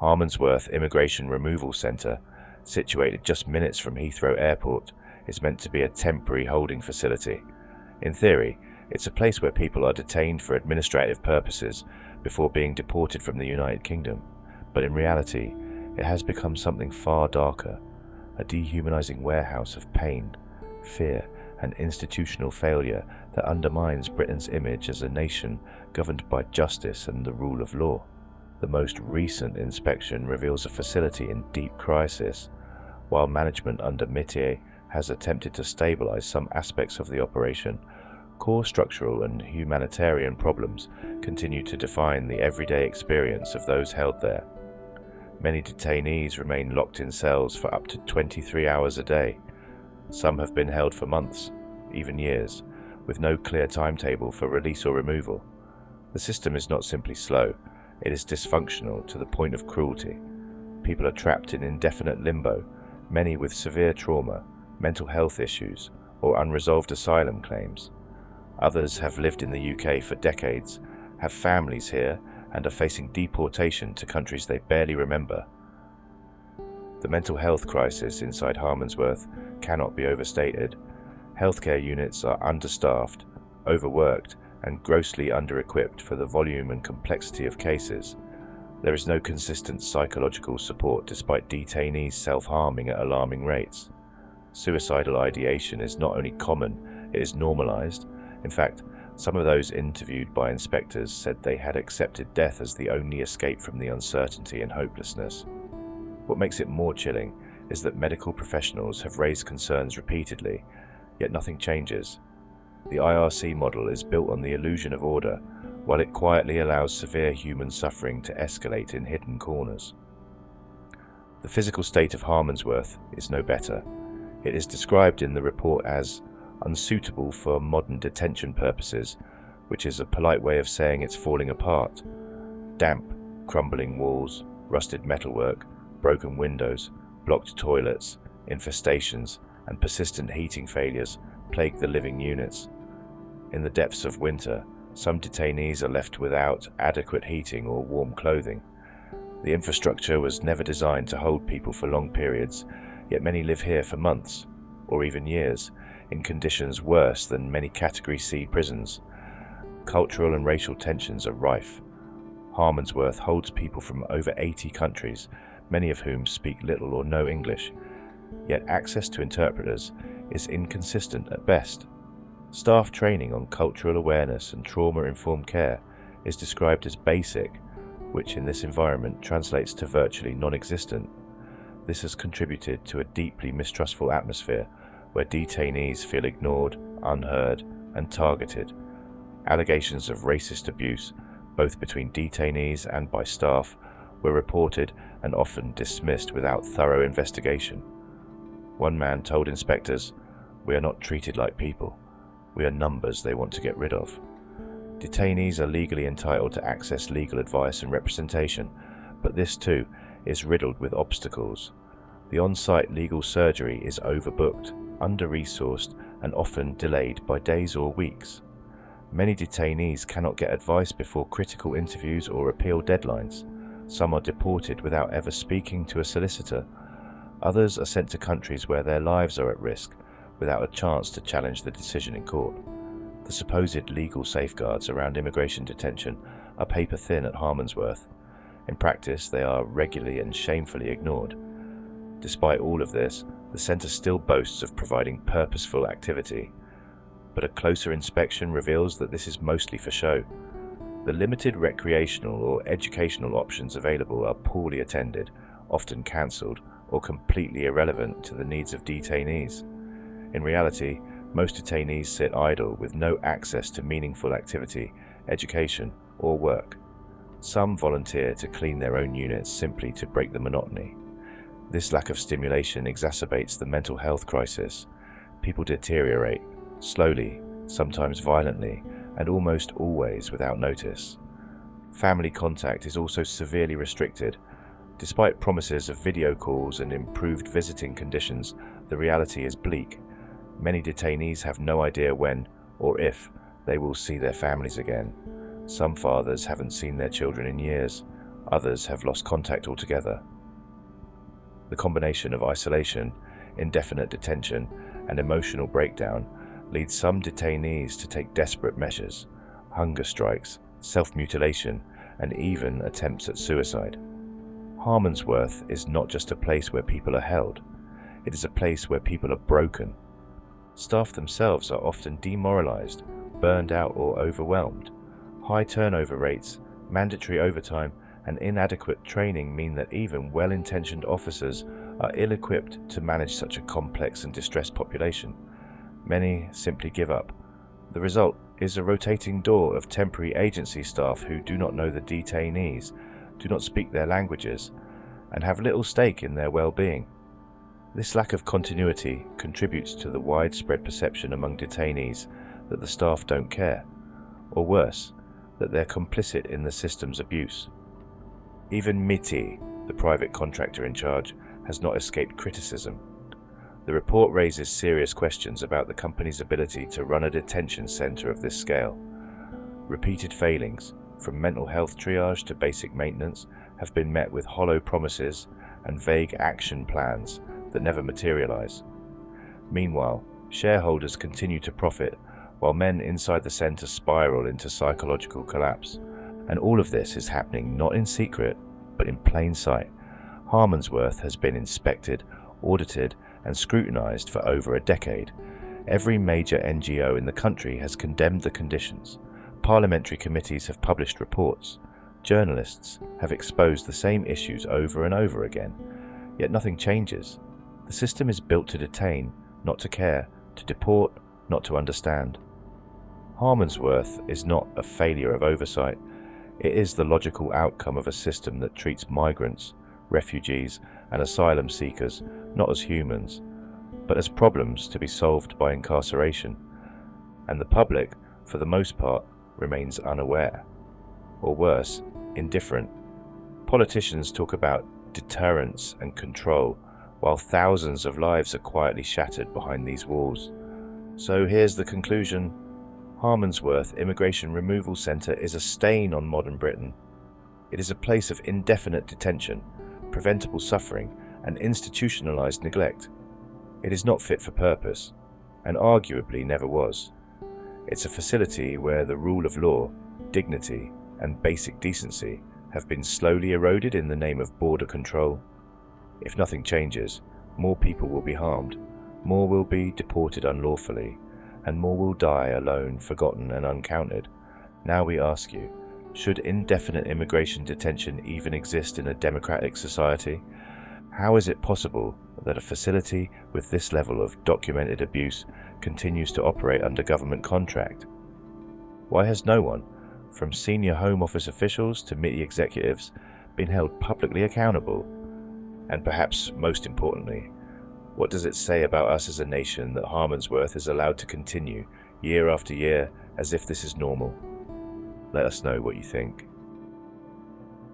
Harmondsworth Immigration Removal Centre, situated just minutes from Heathrow Airport, is meant to be a temporary holding facility. In theory, it's a place where people are detained for administrative purposes before being deported from the United Kingdom. But in reality, it has become something far darker, a dehumanizing warehouse of pain, fear, and institutional failure that undermines Britain's image as a nation governed by justice and the rule of law. The most recent inspection reveals a facility in deep crisis. While management under Métier has attempted to stabilize some aspects of the operation, core structural and humanitarian problems continue to define the everyday experience of those held there. Many detainees remain locked in cells for up to 23 hours a day. Some have been held for months, even years, with no clear timetable for release or removal. The system is not simply slow, it is dysfunctional to the point of cruelty. People are trapped in indefinite limbo, many with severe trauma, mental health issues, or unresolved asylum claims. Others have lived in the UK for decades, have families here, and are facing deportation to countries they barely remember. The mental health crisis inside Harmondsworth cannot be overstated. Healthcare units are understaffed, overworked, and grossly under-equipped for the volume and complexity of cases. There is no consistent psychological support despite detainees self-harming at alarming rates. Suicidal ideation is not only common, it is normalized. In fact, some of those interviewed by inspectors said they had accepted death as the only escape from the uncertainty and hopelessness. What makes it more chilling is that medical professionals have raised concerns repeatedly, yet nothing changes. The IRC model is built on the illusion of order, while it quietly allows severe human suffering to escalate in hidden corners. The physical state of Harmondsworth is no better. It is described in the report as unsuitable for modern detention purposes, which is a polite way of saying it's falling apart. Damp, crumbling walls, rusted metalwork, broken windows, blocked toilets, infestations, and persistent heating failures plague the living units. In the depths of winter, some detainees are left without adequate heating or warm clothing. The infrastructure was never designed to hold people for long periods, yet many live here for months, or even years, in conditions worse than many Category C prisons. Cultural and racial tensions are rife. Harmondsworth holds people from over 80 countries, many of whom speak little or no English, yet access to interpreters is inconsistent at best. Staff training on cultural awareness and trauma-informed care is described as basic, which in this environment translates to virtually non-existent. This has contributed to a deeply mistrustful atmosphere where detainees feel ignored, unheard, and targeted. Allegations of racist abuse, both between detainees and by staff, were reported and often dismissed without thorough investigation. One man told inspectors, "We are not treated like people. We are numbers they want to get rid of." Detainees are legally entitled to access legal advice and representation, but this too is riddled with obstacles. The on-site legal surgery is overbooked, under-resourced, and often delayed by days or weeks. Many detainees cannot get advice before critical interviews or appeal deadlines. Some are deported without ever speaking to a solicitor. Others are sent to countries where their lives are at risk, without a chance to challenge the decision in court. The supposed legal safeguards around immigration detention are paper thin at Harmondsworth. In practice, they are regularly and shamefully ignored. Despite all of this, the centre still boasts of providing purposeful activity. But a closer inspection reveals that this is mostly for show. The limited recreational or educational options available are poorly attended, often cancelled, or completely irrelevant to the needs of detainees. In reality, most detainees sit idle with no access to meaningful activity, education, or work. Some volunteer to clean their own units simply to break the monotony. This lack of stimulation exacerbates the mental health crisis. People deteriorate, slowly, sometimes violently, and almost always without notice. Family contact is also severely restricted. Despite promises of video calls and improved visiting conditions, the reality is bleak. Many detainees have no idea when, or if, they will see their families again. Some fathers haven't seen their children in years. Others have lost contact altogether. The combination of isolation, indefinite detention, and emotional breakdown leads some detainees to take desperate measures, hunger strikes, self-mutilation, and even attempts at suicide. Harmondsworth is not just a place where people are held, it is a place where people are broken. Staff themselves are often demoralized, burned out, or overwhelmed. High turnover rates, mandatory overtime, and inadequate training mean that even well-intentioned officers are ill-equipped to manage such a complex and distressed population. Many simply give up. The result is a rotating door of temporary agency staff who do not know the detainees, do not speak their languages, and have little stake in their well-being. This lack of continuity contributes to the widespread perception among detainees that the staff don't care, or worse, that they're complicit in the system's abuse. Even MITI, the private contractor in charge, has not escaped criticism. The report raises serious questions about the company's ability to run a detention center of this scale. Repeated failings, from mental health triage to basic maintenance, have been met with hollow promises and vague action plans that never materialize. Meanwhile, shareholders continue to profit, while men inside the center spiral into psychological collapse. And all of this is happening not in secret, but in plain sight. Harmondsworth has been inspected, audited, and scrutinized for over a decade. Every major NGO in the country has condemned the conditions. Parliamentary committees have published reports. Journalists have exposed the same issues over and over again. Yet nothing changes. The system is built to detain, not to care, to deport, not to understand. Harmondsworth is not a failure of oversight. It is the logical outcome of a system that treats migrants, refugees, and asylum seekers not as humans, but as problems to be solved by incarceration. And the public, for the most part, remains unaware, or worse, indifferent. Politicians talk about deterrence and control, while thousands of lives are quietly shattered behind these walls. So here's the conclusion. Harmondsworth Immigration Removal Centre is a stain on modern Britain. It is a place of indefinite detention, preventable suffering, and institutionalised neglect. It is not fit for purpose, and arguably never was. It's a facility where the rule of law, dignity, and basic decency have been slowly eroded in the name of border control. If nothing changes, more people will be harmed, more will be deported unlawfully, and more will die alone, forgotten, and uncounted. Now we ask you, should indefinite immigration detention even exist in a democratic society? How is it possible that a facility with this level of documented abuse continues to operate under government contract? Why has no one, from senior Home Office officials to MITI executives, been held publicly accountable? And perhaps most importantly, what does it say about us as a nation that Harmondsworth is allowed to continue year after year as if this is normal? Let us know what you think.